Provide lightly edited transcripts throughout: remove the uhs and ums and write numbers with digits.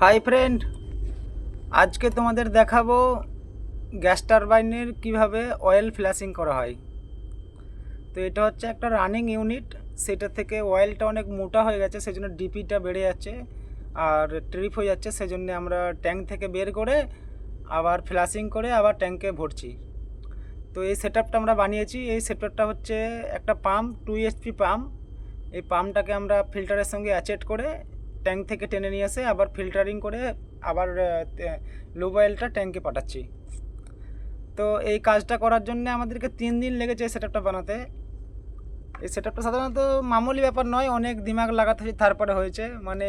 Hi friend, আজকে তোমাদের দেখাবো গ্যাস টারবাইনের কিভাবে অয়েল ফ্ল্যাশিং করা হয়। তো এটা হচ্ছে একটা রানিং ইউনিট, সেটা থেকে অয়েলটা অনেক মোটা হয়ে গেছে, সেজন্য ডিপিটা বেড়ে যাচ্ছে আর ট্রিপ হয়ে যাচ্ছে। সেজন্য আমরা ট্যাঙ্ক থেকে বের করে আবার ফ্ল্যাশিং করে আবার ট্যাঙ্কে ভরছি। তো এই সেটআপটা আমরা বানিয়েছি। এই সেটআপটা হচ্ছে একটা পাম্প, 2 HP পাম্প। এই পাম্পটাকে আমরা ফিল্টারের সঙ্গে অ্যাচেট করে ট্যাঙ্ক থেকে টেনে নিয়ে এসে আবার ফিল্টারিং করে আবার লুব অয়েলটা ট্যাঙ্কে পাঠাচ্ছি। তো এই কাজটা করার জন্য আমাদেরকে 3 দিন লেগেছে এই সেটআপটা বানাতে। এই সেটআপটা সাধারণত মামুলি ব্যাপার নয়, অনেক দিমাগ লাগাতে হয়েছে, তারপরে হয়েছে। মানে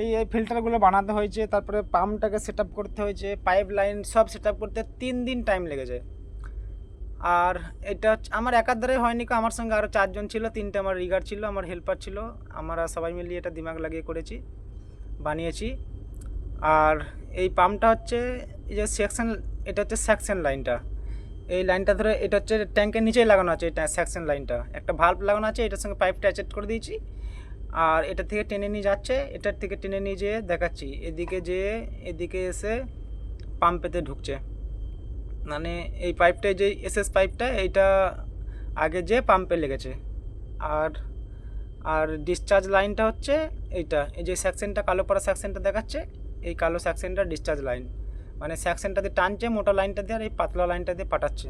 এই ফিল্টারগুলো বানাতে হয়েছে, তারপরে পাম্পটাকে সেট আপ করতে হয়েছে, পাইপ লাইন সব সেট আপ করতে 3 দিন টাইম লেগেছে। আর এটা আমার একার দ্বারাই হয়নি, আমার সঙ্গে আরও 4জন ছিল, 3টে আমার রিগার ছিল, আমার হেল্পার ছিল। আমরা সবাই মিলিয়ে এটা দিমাগ লাগিয়ে করেছি, বানিয়েছি। আর এই পাম্পটা হচ্ছে এই যে সেকশন, এটা হচ্ছে সেকশন লাইনটা। এই লাইনটা ধরে এটা হচ্ছে ট্যাঙ্কের নিচেই লাগানো আছে। এটা সেকশন লাইনটা একটা ভাল্ব লাগানো আছে, এটার সঙ্গে পাইপটা অ্যাটাচ করে দিয়েছি। আর এটা থেকে টেনে নিয়ে যাচ্ছে, এটার থেকে টেনে নিয়ে যেয়ে দেখাচ্ছি, এদিকে যেয়ে এদিকে এসে পাম্পেতে ঢুকছে। মানে এই পাইপটা, যে এসএস পাইপটা, এইটা আগে যে পাম্পে লেগেছে। আর আর ডিসচার্জ লাইনটা হচ্ছে এইটা, এই যে সেকশনটা কালো পড়া সেকশনটা দেখাচ্ছে, এই কালো সেকশনটা ডিসচার্জ লাইন। মানে সেকশনটা দিয়ে টানছে মোটা লাইনটা দিয়ে, আর এই পাতলা লাইনটা দিয়ে পাঠাচ্ছে।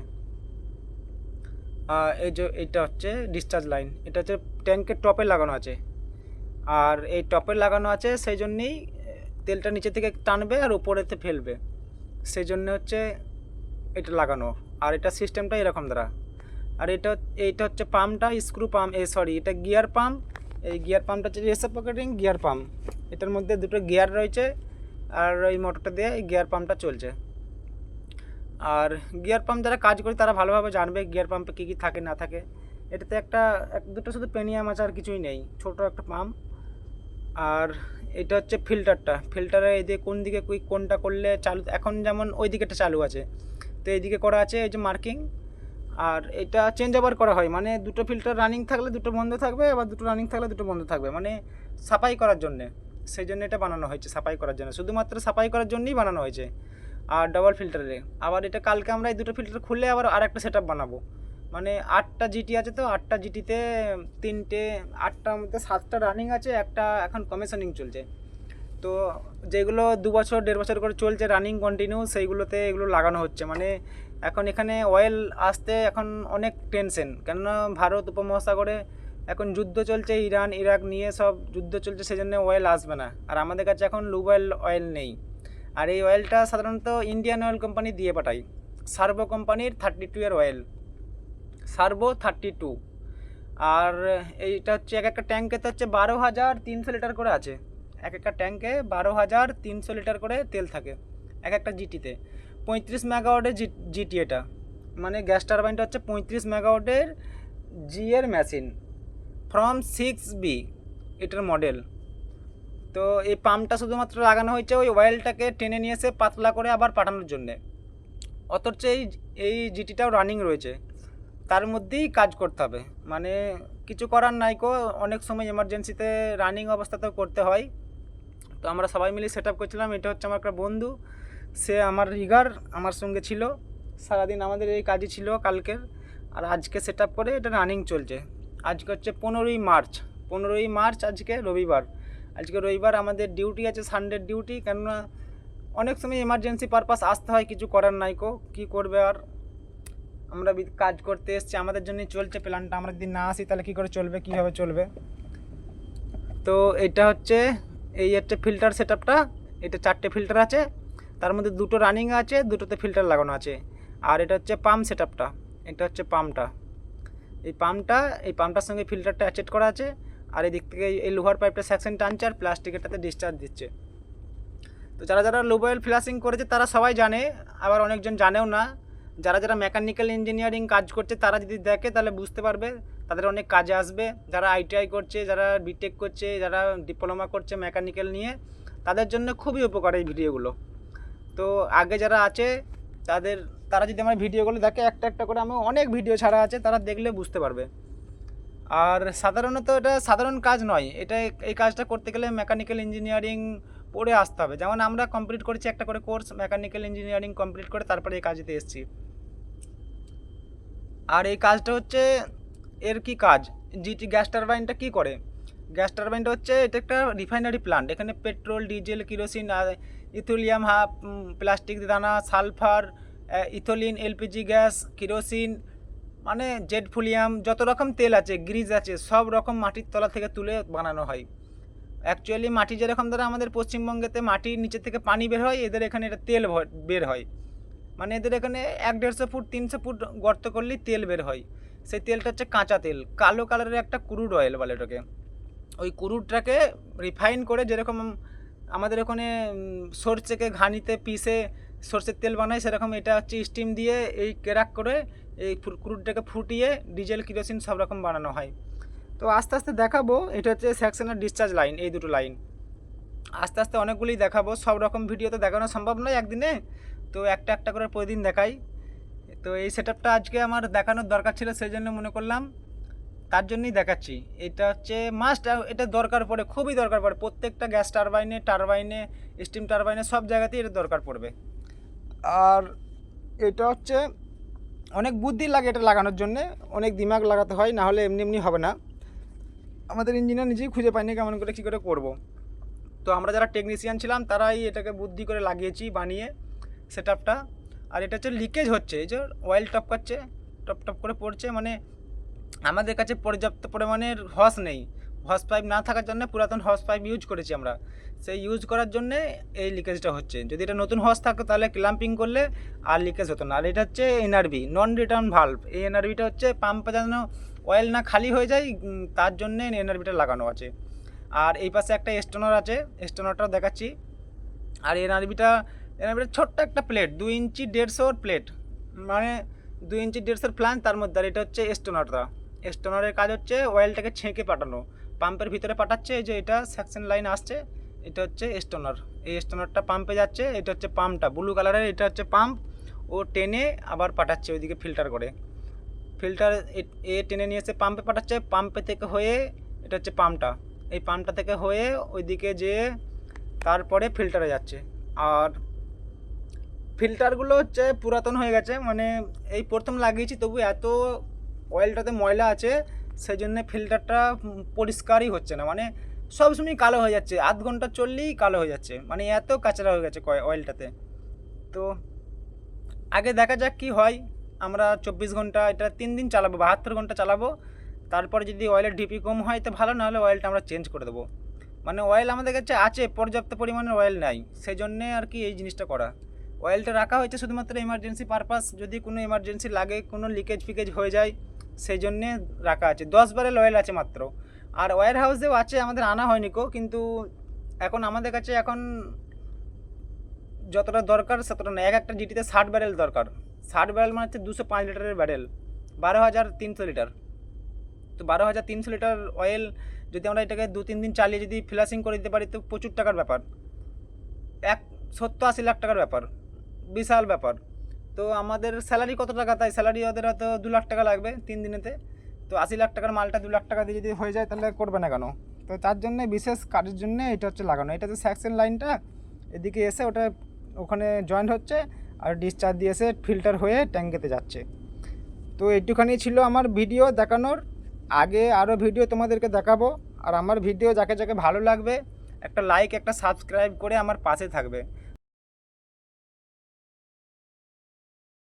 এই যে এইটা হচ্ছে ডিসচার্জ লাইন, এটা হচ্ছে ট্যাঙ্কের টপে লাগানো আছে। আর এই টপে লাগানো আছে সেই জন্যেই তেলটা নিচে থেকে টানবে আর উপরেতে ফেলবে, সেই জন্য হচ্ছে এটা লাগানো। আর এটা সিস্টেমটা এরকম দ্বারা। আর এইটা হচ্ছে পাম্পটা, স্ক্রু পাম্প, এটা গিয়ার পাম্প। এই গিয়ার পাম্পটা হচ্ছে রেসিপ্রোকেটিং গিয়ার পাম্প। এটার মধ্যে দুটো গিয়ার রয়েছে, আর এই মোটরটা দিয়ে এই গিয়ার পাম্পটা চলছে। আর গিয়ার পাম্প যারা কাজ করে তারা ভালোভাবে জানবে গিয়ার পাম্পে কী কী থাকে না থাকে। এটাতে দুটো শুধু পেনিয়াম আছে, আর কিছুই নেই, ছোটো একটা পাম্প। আর এটা হচ্ছে ফিল্টারে এই দিয়ে কোন দিকে কোনটা করলে চালু, এখন যেমন ওই দিকেটা চালু আছে, তো এইদিকে করা আছে এই যে মার্কিং। আর এটা চেঞ্জ ওভার করা হয়, মানে দুটো ফিল্টার রানিং থাকলে দুটো বন্ধ থাকবে, আবার দুটো রানিং থাকলে দুটো বন্ধ থাকবে, মানে সাফাই করার জন্যে। সেই জন্য এটা বানানো হয়েছে, সাফাই করার জন্য, শুধুমাত্র সাফাই করার জন্যই বানানো হয়েছে। আর ডবল ফিল্টারে আবার এটা কালকে আমরা এই দুটো ফিল্টার খুলে আবার আরেকটা সেট আপ বানাবো। মানে 8টা জিটি আছে, তো 8টা জিটিতে 3টে, 8টার মধ্যে 7টা রানিং আছে, একটা এখন কমিশনিং চলছে। তো যেগুলো 2 বছর 1.5 বছর করে চলছে রানিং কন্টিনিউ, সেইগুলোতে এগুলো লাগানো হচ্ছে। মানে এখন এখানে অয়েল আসতে এখন অনেক টেনশন, কেননা ভারত উপমহাসাগরে এখন যুদ্ধ চলছে, ইরান ইরাক নিয়ে সব যুদ্ধ চলছে, সেজন্য অয়েল আসবে না। আর আমাদের কাছে এখন লুবেল অয়েল নেই। আর এই অয়েলটা সাধারণত ইন্ডিয়ান অয়েল কোম্পানি দিয়ে পাঠায়, সার্ভো কোম্পানির 32 অয়েল, সার্ভো 32। আর এইটা হচ্ছে এক একটা ট্যাঙ্কেতে হচ্ছে 12,300 লিটার করে আছে। এক একটা ট্যাঙ্কে 12,300 লিটার করে তেল থাকে এক একটা জিটিতে। 35 মেগাওয়াটের জিটি এটা। মানে গ্যাস টারবাইনটা হচ্ছে 35 মেগাওয়াটের জিএর মেশিন, ফ্রম 6B এটার মডেল। তো এই পাম্পটা শুধুমাত্র লাগানো হয়েছে ওই অয়েলটাকে টেনে নিয়ে এসে পাতলা করে আবার পাঠানোর জন্যে। অথচ এই জিটিটাও রানিং রয়েছে, তার মধ্যেই কাজ করতে হবে। মানে কিছু করার নাই কো, অনেক সময় এমার্জেন্সিতে রানিং অবস্থাতেও করতে হয়। তো আমরা সবাই মিলে সেট আপ করছিলাম। এটা হচ্ছে আমার একটা বন্ধু, সে আমার রিগার, আমার সঙ্গে ছিল সারাদিন, আমাদের এই কাজই ছিল কালকের। আর আজকে সেট আপ করে এটা রানিং চলছে। আজকে হচ্ছে 15ই মার্চ, আজকে রবিবার। আজকে রবিবার আমাদের ডিউটি আছে, সানডে ডিউটি, কেননা অনেক সময় এমার্জেন্সি পারপাস আসতে হয়, কিছু করার নাই কো, কী করবে। আর আমরা কাজ করতে এসেছি, আমাদের জন্যই চলছে প্ল্যানটা। আমরা যদি না আসি তাহলে কী করে চলবে, কীভাবে চলবে। তো এটা হচ্ছে ফিল্টার সেট আপটা। এটা 4টে ফিল্টার আছে, তার মধ্যে 2টো রানিং আছে, 2টোতে ফিল্টার লাগানো আছে। আর এটা হচ্ছে পাম্প সেট আপটা, এটা হচ্ছে পাম্পটা। এই পাম্পটার সঙ্গে ফিল্টারটা অ্যাটাচ করা আছে। আর এই দিক থেকে এই লোহার পাইপটা সেকশন টানছে, আর প্লাস্টিকেরটাতে ডিসচার্জ দিচ্ছে। তো যারা যারা লুব অয়েল ফ্ল্যাশিং করেছে তারা সবাই জানে, আবার অনেকজন জানেও না। যারা মেকানিক্যাল ইঞ্জিনিয়ারিং কাজ করছে তারা যদি দেখে তাহলে বুঝতে পারবে, তাদের অনেক কাজে আসবে। যারা আইটিআই করছে, যারা বিটেক করছে, যারা ডিপ্লোমা করছে মেকানিক্যাল নিয়ে, তাদের জন্য খুবই উপকার এই ভিডিওগুলো। তো আগে যারা আছে তারা যদি আমার ভিডিওগুলো দেখে, একটা একটা করে আমি অনেক ভিডিও ছাড়া আছে, তারা দেখলে বুঝতে পারবে। আর সাধারণত এটা সাধারণ কাজ নয়, এটা এই কাজটা করতে গেলে মেকানিক্যাল ইঞ্জিনিয়ারিং পড়ে আসতে হবে। যেমন আমরা কমপ্লিট করেছি একটা করে কোর্স, মেকানিক্যাল ইঞ্জিনিয়ারিং কমপ্লিট করে তারপরে এই কাজেতে এসেছি। আর এই কাজটা হচ্ছে, এর কি কাজ, জিটি গ্যাস টারবাইনটা কী করে? গ্যাস টারবাইনটা হচ্ছে, এটা একটা রিফাইনারি প্লান্ট। এখানে পেট্রোল, ডিজেল, কিরোসিন, ইথিলিয়াম, প্লাস্টিক দানা, sulphur, ethylene, LPG gas, kerosene, মানে জেট ফুলিয়াম, যত রকম তেল আছে, গ্রিজ আছে, সব রকম মাটির তলা থেকে তুলে বানানো হয়। অ্যাকচুয়ালি মাটি যেরকম ধরো আমাদের পশ্চিমবঙ্গেতে মাটির নিচে থেকে পানি বের হয়, এদের এখানে এটা তেল বের হয়। মানে এদের এখানে 1-1.5 ফুট 300 ফুট গর্ত করলেই তেল বের হয়। সেই তেলটা হচ্ছে কাঁচা তেল, কালো কালারের একটা ক্রুড অয়েল বলে এটাকে। ওই ক্রুডটাকে রিফাইন করে, যেরকম আমাদের ওখানে সরষেকে ঘানিতে পিষে সরষের তেল বানায়, সেরকম এটা হচ্ছে স্টিম দিয়ে এই ক্র্যাক করে এই ক্রুডটাকে ফুটিয়ে ডিজেল, কিরোসিন সব রকম বানানো হয়। তো আস্তে আস্তে দেখাবো, এটা হচ্ছে সাকশন আর ডিসচার্জ লাইন, এই দুটো লাইন আস্তে আস্তে অনেকগুলি দেখাবো। সব রকম ভিডিও তো দেখানো সম্ভব নয় একদিনে, তো একটা একটা করে প্রতিদিন দেখাই। তো এই সেটআপটা আজকে আমার দেখানোর দরকার ছিল, সেই জন্য মনে করলাম, তার জন্যই দেখাচ্ছি। এটা হচ্ছে মাস্ট, এটা দরকার পড়ে, খুবই দরকার পড়ে প্রত্যেকটা গ্যাস টারবাইনে, স্টিম টারবাইনে, সব জায়গাতেই এটা দরকার পড়বে। আর এটা হচ্ছে অনেক বুদ্ধি লাগে এটা লাগানোর জন্যে, অনেক দিমাগ লাগাতে হয়, না হলে এমনি এমনি হবে না। আমাদের ইঞ্জিনিয়ার নিজেই খুঁজে পাইনি কেমন করে কী করে করব। তো আমরা যারা টেকনিশিয়ান ছিলাম তারাই এটাকে বুদ্ধি করে লাগিয়েছি বানিয়ে সেটআপটা। আর এটা হচ্ছে লিকেজ হচ্ছে, এই যে অয়েল টপকাচ্ছে, টপ টপ করে পড়ছে, মানে আমাদের কাছে পর্যাপ্ত পরিমাণের হস নেই। হস পাইপ না থাকার জন্য পুরাতন হস পাইপ ইউজ করেছি আমরা, সেই ইউজ করার জন্যে এই লিকেজটা হচ্ছে। যদি এটা নতুন হস থাকতো তাহলে ক্ল্যাম্পিং করলে আর লিকেজ হতো না। আর এটা হচ্ছে এনআরভি, নন রিটার্ন ভাল্ব। এই এনআরভিটা হচ্ছে পাম্পে যেন অয়েল না খালি হয়ে যায়, তার জন্যে এনআরভিটা লাগানো আছে। আর এই পাশে একটা স্টোনার আছে, স্টোনারটাও দেখাচ্ছি। আর এনআরভিটা ছোট্ট একটা প্লেট, 2 ইঞ্চি 150 প্লেট, মানে 2 ইঞ্চি 150 প্ল্যান, তার মধ্যে। আর এটা হচ্ছে স্টোনারটা। স্টোনারের কাজ হচ্ছে অয়েলটাকে ছেঁকে পাঠানো, পাম্পের ভিতরে পাঠাচ্ছে। এই যে এটা সেকশন লাইন আসছে, এটা হচ্ছে স্টোনার। এই স্টোনারটা পাম্পে যাচ্ছে, এটা হচ্ছে পাম্পটা ব্লু কালারের, এটা হচ্ছে পাম্প। ও টেনে আবার পাঠাচ্ছে ওইদিকে ফিল্টার করে, ফিল্টার এ টেনে নিয়ে এসে পাম্পে পাঠাচ্ছে। পাম্পে থেকে হয়ে এটা হচ্ছে পাম্পটা, এই পাম্পটা থেকে হয়ে ওইদিকে যেয়ে তারপরে ফিল্টারে যাচ্ছে। আর ফিল্টারগুলো হচ্ছে পুরাতন হয়ে গেছে, মানে এই প্রথম লাগিয়েছি, তবু এত অয়েলটাতে ময়লা আছে, সেই জন্যে ফিল্টারটা পরিষ্কারই হচ্ছে না, মানে সবসময় কালো হয়ে যাচ্ছে, আধ ঘন্টা চললেই কালো হয়ে যাচ্ছে, মানে এত কাঁচরা হয়ে গেছে অয়েলটাতে। তো আগে দেখা যাক কি হয়। আমরা 24 ঘন্টা, এটা 3 দিন চালাবো, 72 ঘন্টা চালাবো। তারপরে যদি অয়েলের ডিপি কম হয় তো ভালো, নাহলে অয়েলটা আমরা চেঞ্জ করে দেবো। মানে অয়েল আমাদের কাছে আছে, পর্যাপ্ত পরিমাণের অয়েল নাই, সেই জন্যে আর কি এই জিনিসটা করা। অয়েলটা রাখা হয়েছে শুধুমাত্র এমার্জেন্সি পারপাস, যদি কোনো এমার্জেন্সি লাগে, কোনো লিকেজ ফিকেজ হয়ে যায়, সেই জন্যে রাখা আছে। 10 ব্যারেল অয়েল আছে মাত্র। আর ওয়্যার হাউসেও আছে, আমাদের আনা হয়নি কো, কিন্তু এখন আমাদের কাছে এখন যতটা দরকার ততটা না। একটা জিটিতে 60 ব্যারেল দরকার। 60 ব্যারেল মানে হচ্ছে 205 লিটারের ব্যারেল, 12,300 লিটার। তো 12,300 লিটার অয়েল যদি আমরা এটাকে 2-3 দিন চালিয়ে যদি ফ্লাশিং করে দিতে পারি, তো প্রচুর টাকার ব্যাপার, 70-80 লাখ টাকার ব্যাপার, বিশাল ব্যাপার। তো আমাদের স্যালারি কত টাকা, তাই স্যালারি ওদের হয়তো 2 লাখ টাকা লাগবে 3 দিনেতে। তো 80 লাখ টাকার মালটা 2 লাখ টাকা দিয়ে যদি হয়ে যায়, তাহলে করবে না কেন? তো তার জন্য বিশেষ কাজের জন্য এটা হচ্ছে লাগানো। এটা যে সেকশন লাইনটা এদিকে এসে ওটা ওখানে জয়েন্ট হচ্ছে, আর ডিসচার্জ দিয়ে এসে ফিল্টার হয়ে ট্যাঙ্কেতে যাচ্ছে। তো এইটুখানি ছিল আমার ভিডিও দেখানোর। আগে আরও ভিডিও তোমাদেরকে দেখাবো। আর আমার ভিডিও যাকে যাকে ভালো লাগবে, একটা লাইক, একটা সাবস্ক্রাইব করে আমার পাশে থাকবে।